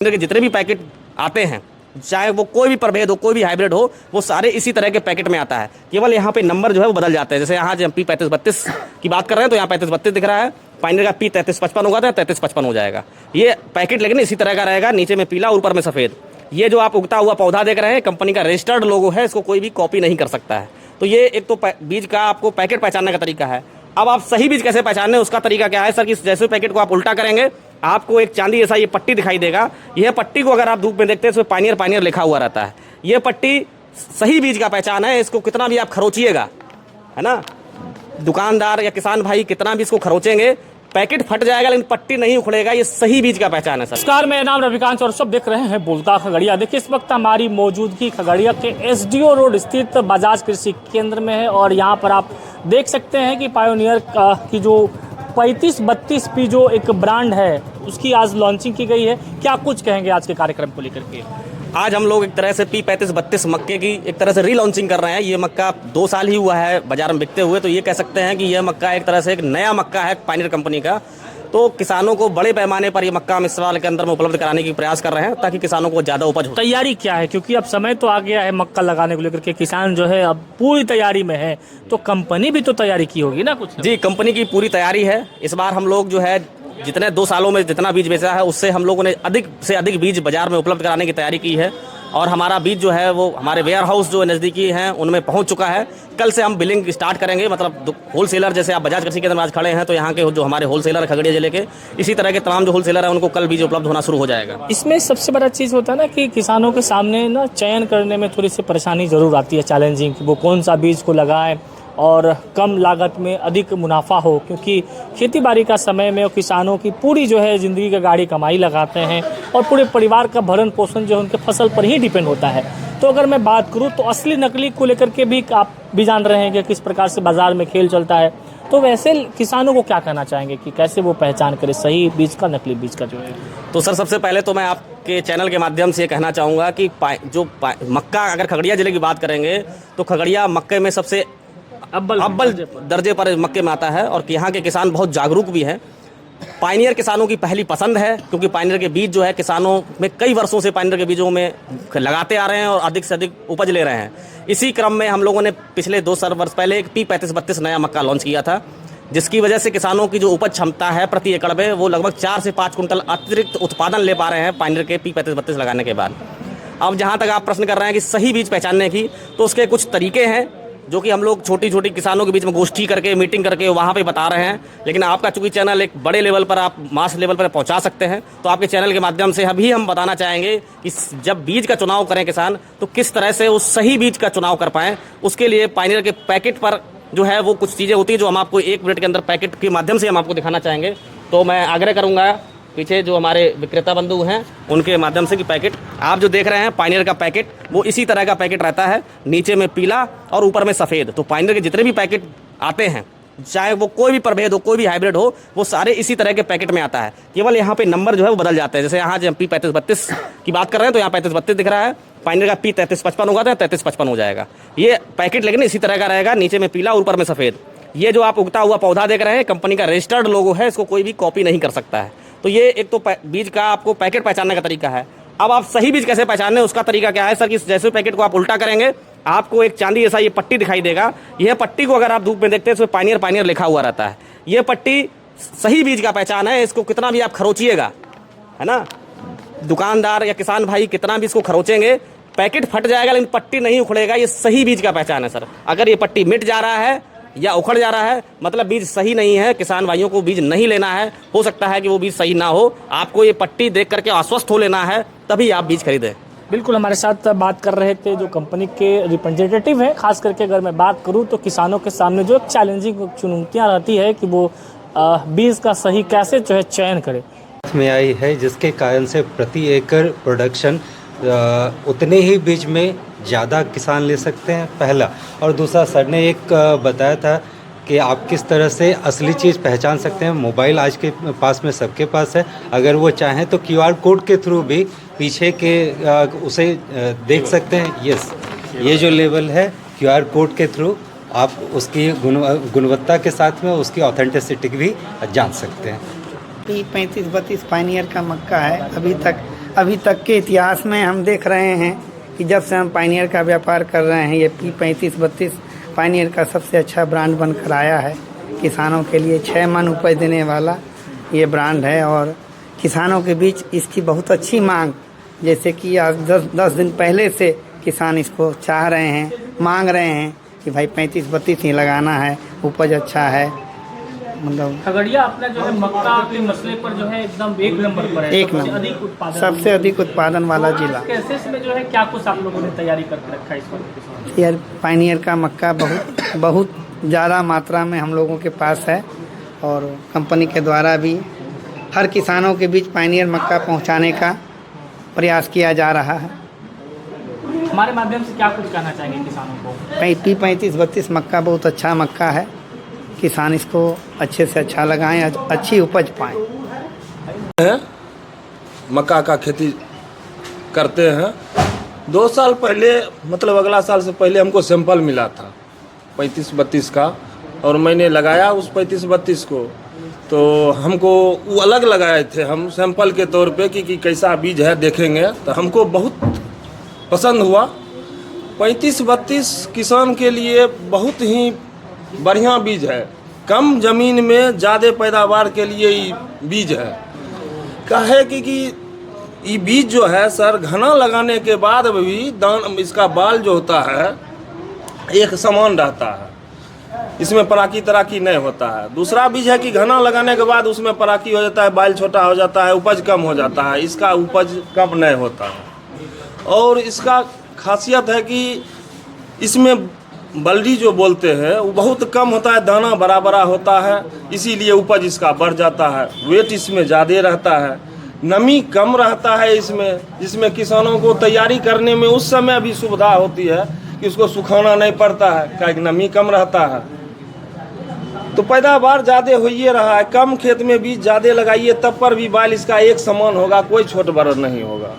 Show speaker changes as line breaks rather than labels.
के जितने भी पैकेट आते हैं, चाहे वो कोई भी प्रभेद हो, कोई भी हाइब्रिड हो, वो सारे इसी तरह के पैकेट में आता है। केवल यहाँ पे नंबर जो है वो बदल जाते हैं। जैसे यहाँ जब P3532 की बात कर रहे हैं तो यहाँ 3532 दिख रहा है, पाइनियर का P3355 होगा तो 3355 हो जाएगा। ये पैकेट लेकिन इसी तरह का रहेगा, नीचे में पीला, ऊपर में सफ़ेद। ये जो आप उगता हुआ पौधा देख रहे हैं, कंपनी का रजिस्टर्ड लोगो है, इसको कोई भी कॉपी नहीं कर सकता है। तो ये एक तो बीज का आपको पैकेट पहचानने का तरीका है। अब आप सही बीज कैसे पहचानने, उसका तरीका क्या है सर, कि जैसे पैकेट को आप उल्टा करेंगे, आपको एक चांदी जैसा ये पट्टी दिखाई देगा। यह पट्टी को अगर आप धूप में देखते हैं, इसमें पाइनियर लिखा हुआ रहता है। ये पट्टी सही बीज का पहचान है। इसको कितना भी आप खरोचिएगा, है ना, दुकानदार या किसान भाई कितना भी इसको खरोचेंगे, पैकेट फट जाएगा लेकिन पट्टी नहीं उखड़ेगा। ये सही बीज का पहचान है सर।
नमस्कार, मेरा नाम रविकांत और सब देख रहे हैं बोलता खगड़िया। देखिए, इस वक्त हमारी मौजूदगी खगड़िया के SDO रोड स्थित बजाज कृषि केंद्र में है और यहाँ पर आप देख सकते हैं कि पायोनियर की जो 3532P जो एक ब्रांड है उसकी आज लॉन्चिंग की गई है। क्या कुछ कहेंगे आज के कार्यक्रम को लेकर के?
आज हम लोग एक तरह से P3532 मक्के की एक तरह से रीलॉन्चिंग कर रहे हैं। ये मक्का 2 साल ही हुआ है बाजार में बिकते हुए, तो ये कह सकते हैं कि यह मक्का एक तरह से एक नया मक्का है पाइनियर कंपनी का। तो किसानों को बड़े पैमाने पर ये मक्का हम इस साल के अंदर में उपलब्ध कराने की प्रयास कर रहे हैं ताकि किसानों को ज़्यादा उपज हो।
तैयारी क्या है, क्योंकि अब समय तो आ गया है मक्का लगाने को लेकर के, किसान जो है अब पूरी तैयारी में है, तो कंपनी भी तो तैयारी की होगी ना कुछ?
जी, कंपनी की पूरी तैयारी है। इस बार हम लोग जो है जितने 2 सालों में जितना बीज बेचा है उससे हम लोगों ने अधिक से अधिक बीज बाजार में उपलब्ध कराने की तैयारी की है और हमारा बीज जो है वो हमारे वेयर हाउस जो नज़दीकी हैं उनमें पहुंच चुका है। कल से हम बिलिंग स्टार्ट करेंगे, मतलब होलसेलर, जैसे आप बजाज कृषि केंद्र में आज खड़े हैं तो यहाँ के जो हमारे होलसेलर खगड़िया जिले के, इसी तरह के तमाम जो होलसेलर हैं उनको कल बीज उपलब्ध होना शुरू हो जाएगा।
इसमें सबसे बड़ा चीज़ होता है ना कि किसानों के सामने ना चयन करने में थोड़ी सी परेशानी ज़रूर आती है, चैलेंजिंग, कि वो कौन सा बीज को लगाएं और कम लागत में अधिक मुनाफा हो, क्योंकि खेती बाड़ी का समय में किसानों की पूरी जो है ज़िंदगी का गाड़ी कमाई लगाते हैं और पूरे परिवार का भरण पोषण जो है उनके फसल पर ही डिपेंड होता है। तो अगर मैं बात करूं तो असली नकली को लेकर के भी आप भी जान रहे हैं कि किस प्रकार से बाज़ार में खेल चलता है, तो वैसे किसानों को क्या कहना चाहेंगे कि कैसे वो पहचान करें सही बीज का नकली बीज का जो है?
तो सर, सबसे पहले तो मैं आपके चैनल के माध्यम से ये कहना चाहूँगा कि मक्का, अगर खगड़िया जिले की बात करेंगे तो खगड़िया मक्के में सबसे अव्वल दर्जे पर मक्के में आता है और यहाँ के किसान बहुत जागरूक भी हैं। पाइनियर किसानों की पहली पसंद है, क्योंकि पाइनियर के बीज जो है किसानों में कई वर्षों से पाइनियर के बीजों में लगाते आ रहे हैं और अधिक से अधिक उपज ले रहे हैं। इसी क्रम में हम लोगों ने पिछले 2 वर्ष पहले एक P3532 नया मक्का लॉन्च किया था, जिसकी वजह से किसानों की जो उपज क्षमता है प्रति एकड़ में वो लगभग 4 से 5 कुंटल अतिरिक्त उत्पादन ले पा रहे हैं पाइनियर के P3532 लगाने के बाद। अब जहाँ तक आप प्रश्न कर रहे हैं कि सही बीज पहचानने की, तो उसके कुछ तरीके हैं जो कि हम लोग छोटी छोटी किसानों के बीच में गोष्ठी करके, मीटिंग करके वहाँ पे बता रहे हैं। लेकिन आपका चूंकि चैनल एक बड़े लेवल पर, आप मास लेवल पर पहुँचा सकते हैं, तो आपके चैनल के माध्यम से अभी हम बताना चाहेंगे कि जब बीज का चुनाव करें किसान, तो किस तरह से उस सही बीज का चुनाव कर पाएँ। उसके लिए पाइनियर के पैकेट पर जो है वो कुछ चीज़ें होती है जो हम आपको 1 मिनट के अंदर पैकेट के माध्यम से हम आपको दिखाना चाहेंगे। तो मैं आग्रह करूँगा पीछे जो हमारे विक्रेता बंधु हैं उनके माध्यम से कि पैकेट आप जो देख रहे हैं पाइनियर का पैकेट, वो इसी तरह का पैकेट रहता है, नीचे में पीला और ऊपर में सफ़ेद। तो पाइनियर के जितने भी पैकेट आते हैं, चाहे वो कोई भी प्रभेद हो, कोई भी हाइब्रिड हो, वो सारे इसी तरह के पैकेट में आता है। केवल यहाँ पे नंबर जो है वो बदल जाते हैं। जैसे यहाँ जब P3532 की बात कर रहे हैं तो यहाँ 3532 दिख रहा है, पाइनियर का P3355 होगा तो 3355 हो जाएगा। ये पैकेट लेकिन इसी तरह का रहेगा, नीचे में पीला, ऊपर में सफ़ेद। ये जो आप उगता हुआ पौधा देख रहे हैं, कंपनी का रजिस्टर्ड लोगो है, इसको कोई भी कॉपी नहीं कर सकता है। तो ये एक तो बीज का आपको पैकेट पहचानने का तरीका है। अब आप सही बीज कैसे पहचानने, उसका तरीका क्या है सर, कि जैसे पैकेट को आप उल्टा करेंगे, आपको एक चांदी जैसा ये पट्टी दिखाई देगा। यह पट्टी को अगर आप धूप में देखते हैं, इसमें पाइनियर लिखा हुआ रहता है। ये पट्टी सही बीज का पहचान है। इसको कितना भी आप खरोचिएगा, है ना, दुकानदार या किसान भाई कितना भी इसको खरोचेंगे, पैकेट फट जाएगा लेकिन पट्टी नहीं उखड़ेगा। ये सही बीज का पहचान है सर। अगर ये पट्टी मिट जा रहा है या उखड़ जा रहा है, मतलब बीज सही नहीं है। किसान भाइयों को बीज नहीं लेना है, हो सकता है कि वो बीज सही ना हो। आपको ये पट्टी देख करके आश्वस्त हो लेना है, तभी आप बीज खरीदें।
बिल्कुल, हमारे साथ बात कर रहे थे जो कंपनी के रिप्रेजेंटेटिव हैं। खास करके अगर मैं बात करूं तो किसानों के सामने जो चैलेंजिंग चुनौतियां रहती है कि वो बीज का सही कैसे जो है चयन करें,
में आई है, जिसके कारण से प्रति एकड़ प्रोडक्शन उतने ही बीज में ज़्यादा किसान ले सकते हैं, पहला। और दूसरा, सर ने एक बताया था कि आप किस तरह से असली चीज़ पहचान सकते हैं। मोबाइल आज के पास में सबके पास है, अगर वो चाहें तो QR कोड के थ्रू भी पीछे के उसे देख सकते हैं। यस, ये जो लेवल है QR कोड के थ्रू आप उसकी गुणवत्ता के साथ में उसकी ऑथेंटिसिटी भी जान सकते हैं।
P3532 पाइनियर का मक्का है। अभी तक अभी तक के इतिहास में हम देख रहे हैं कि जब से हम पायनियर का व्यापार कर रहे हैं, ये P3532 पायनियर का सबसे अच्छा ब्रांड बनकर आया है। किसानों के लिए 6 मन उपज देने वाला ये ब्रांड है और किसानों के बीच इसकी बहुत अच्छी मांग, जैसे कि आज 10 दिन पहले से किसान इसको चाह रहे हैं, मांग रहे हैं कि भाई 3532 ही लगाना है, उपज अच्छा है। मतलब
खगड़िया अपना जो है मक्का के मसले पर जो है एकदम एक नंबर पर है,
एक नंबर,
अधिक उत्पादन,
सबसे अधिक उत्पादन वाला जिला।
कैसे इसमें जो है क्या कुछ आप लोगों ने तैयारी करके रखा है इस वक्त?
यार पायनियर का मक्का बहुत ज़्यादा मात्रा में हम लोगों के पास है और कंपनी के द्वारा भी हर किसानों के बीच पायनियर मक्का पहुंचाने का प्रयास किया जा रहा है।
हमारे माध्यम से क्या कुछ कहना चाहेंगे किसानों को?
P3532 मक्का बहुत अच्छा मक्का है, किसान इसको अच्छे से अच्छा लगाएं, अच्छी उपज पाएं।
मक्का का खेती करते हैं। 2 साल पहले, मतलब अगला साल से पहले हमको सैंपल मिला था 3532 का और मैंने लगाया उस 3532 को। तो हमको वो अलग लगाए थे हम सैंपल के तौर पे कि कैसा बीज है देखेंगे, तो हमको बहुत पसंद हुआ। 3532 किसान के लिए बहुत ही बढ़िया बीज है, कम ज़मीन में ज़्यादा पैदावार के लिए ये बीज है। काहे कि ये बीज जो है सर, घना लगाने के बाद भी दान इसका बाल जो होता है एक समान रहता है, इसमें पराकी तराकी नहीं होता है। दूसरा बीज है कि घना लगाने के बाद उसमें पराकी हो जाता है, बाल छोटा हो जाता है, उपज कम हो जाता है। इसका उपज कम नहीं होता है और इसका खासियत है कि इसमें बल्डी जो बोलते हैं वो बहुत कम होता है, दाना बड़ा बड़ा होता है, इसीलिए उपज इसका बढ़ जाता है। वेट इसमें ज़्यादा रहता है, नमी कम रहता है इसमें, जिसमें किसानों को तैयारी करने में उस समय भी सुविधा होती है कि उसको सुखाना नहीं पड़ता है, क्योंकि नमी कम रहता है। तो पैदावार ज़्यादा हो ही रहा है। कम खेत में बीज ज़्यादा लगाइए तब पर भी बाल इसका एक समान होगा, कोई छोट बड़ा नहीं होगा।